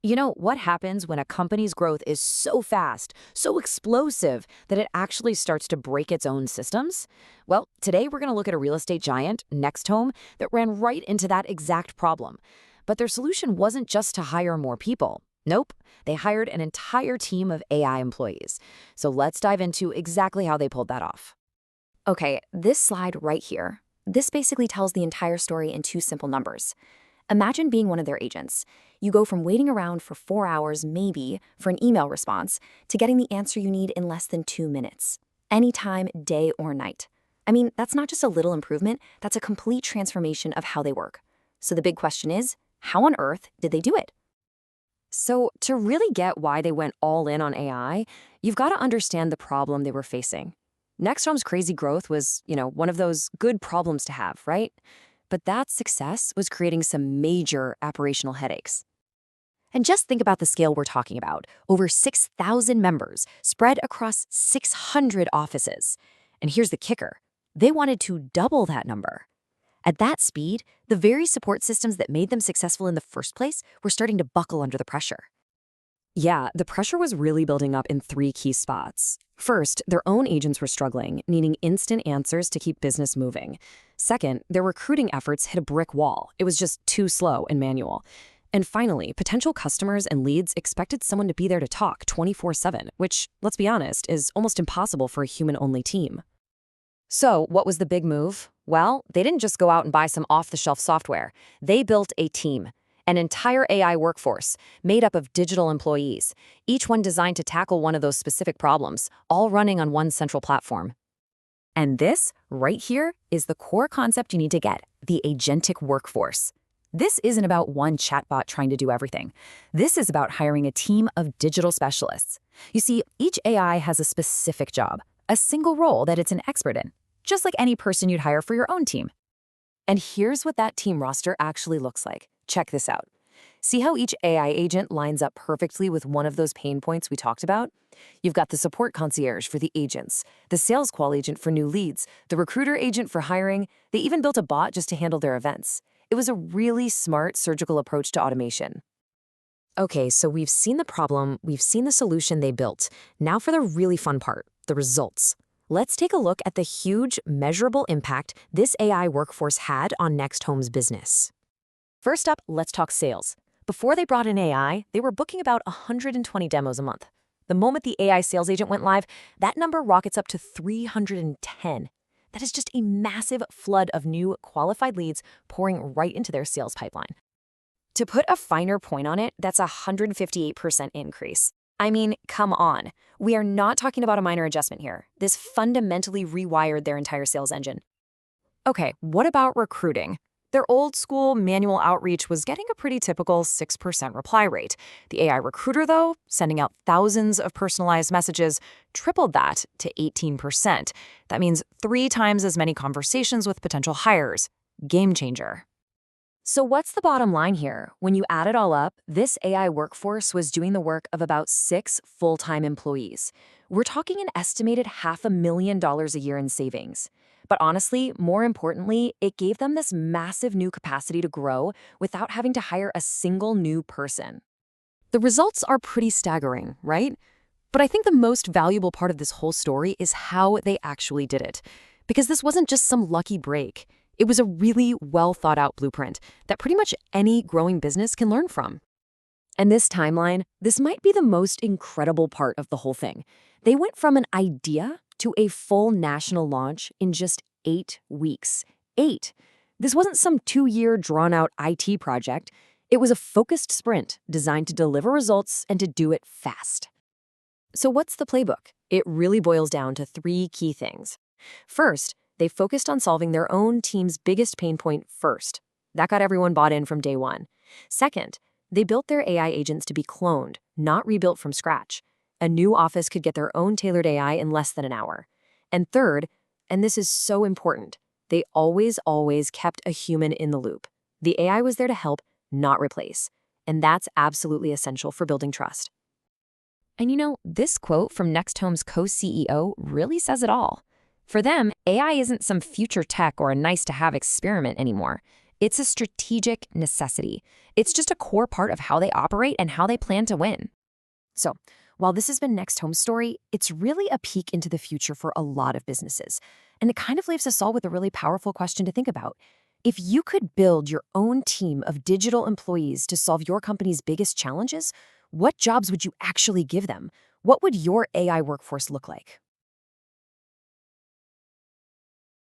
You know, what happens when a company's growth is so fast, so explosive, that it actually starts to break its own systems? Well, today we're going to look at a real estate giant, NextHome, that ran right into that exact problem. But their solution wasn't just to hire more people. Nope, they hired an entire team of AI employees. So let's dive into exactly how they pulled that off. Okay, this slide right here, this basically tells the entire story in two simple numbers. Imagine being one of their agents. You go from waiting around for 4 hours, maybe, for an email response, to getting the answer you need in less than 2 minutes. Anytime, day or night. I mean, that's not just a little improvement, that's a complete transformation of how they work. So the big question is, how on earth did they do it? So, to really get why they went all in on AI, you've got to understand the problem they were facing. NextHome's crazy growth was, one of those good problems to have, right? But that success was creating some major operational headaches. And just think about the scale we're talking about. Over 6,000 members spread across 600 offices. And here's the kicker. They wanted to double that number. At that speed, the very support systems that made them successful in the first place were starting to buckle under the pressure. Yeah, the pressure was really building up in three key spots. First, their own agents were struggling, needing instant answers to keep business moving. Second, their recruiting efforts hit a brick wall. It was just too slow and manual. And finally, potential customers and leads expected someone to be there to talk 24/7, which, let's be honest, is almost impossible for a human-only team. So, what was the big move? Well, they didn't just go out and buy some off-the-shelf software. They built a team. An entire AI workforce made up of digital employees, each one designed to tackle one of those specific problems, all running on one central platform. And this, right here, is the core concept you need to get, the agentic workforce. This isn't about one chatbot trying to do everything. This is about hiring a team of digital specialists. You see, each AI has a specific job, a single role that it's an expert in, just like any person you'd hire for your own team. And here's what that team roster actually looks like. Check this out. See how each AI agent lines up perfectly with one of those pain points we talked about? You've got the Support Concierge for the agents, the Sales-Qual Agent for new leads, the Recruiter Agent for hiring. They even built a bot just to handle their events. It was a really smart surgical approach to automation. Okay, so we've seen the problem, we've seen the solution they built. Now for the really fun part, the results. Let's take a look at the huge, measurable impact this AI workforce had on NextHome's business. First up, let's talk sales. Before they brought in AI, they were booking about 120 demos a month. The moment the AI sales agent went live, that number rockets up to 310. That is just a massive flood of new qualified leads pouring right into their sales pipeline. To put a finer point on it, that's a 158% increase. I mean, come on. We are not talking about a minor adjustment here. This fundamentally rewired their entire sales engine. Okay, what about recruiting? Their old-school manual outreach was getting a pretty typical 6% reply rate. The AI recruiter, though, sending out thousands of personalized messages, tripled that to 18%. That means 3 times as many conversations with potential hires. Game changer. So what's the bottom line here? When you add it all up, this AI workforce was doing the work of about 6 full-time employees. We're talking an estimated $500,000 a year in savings. But honestly, more importantly, it gave them this massive new capacity to grow without having to hire a single new person. The results are pretty staggering, right? But I think the most valuable part of this whole story is how they actually did it. Because this wasn't just some lucky break. It was a really well-thought-out blueprint that pretty much any growing business can learn from. And this timeline, this might be the most incredible part of the whole thing. They went from an idea to a full national launch in just 8 weeks. 8. This wasn't some 2-year drawn-out IT project. It was a focused sprint designed to deliver results and to do it fast. So what's the playbook? It really boils down to 3 key things. First, they focused on solving their own team's biggest pain point first. That got everyone bought in from day one. Second, they built their AI agents to be cloned, not rebuilt from scratch. A new office could get their own tailored AI in less than an hour. And third, and this is so important, they always kept a human in the loop. The AI was there to help, not replace. And that's absolutely essential for building trust. And you know, this quote from NextHome's co-CEO really says it all. For them, AI isn't some future tech or a nice-to-have experiment anymore. It's a strategic necessity. It's just a core part of how they operate and how they plan to win. So, while this has been NextHome's story, it's really a peek into the future for a lot of businesses. And it kind of leaves us all with a really powerful question to think about. If you could build your own team of digital employees to solve your company's biggest challenges, what jobs would you actually give them? What would your AI workforce look like?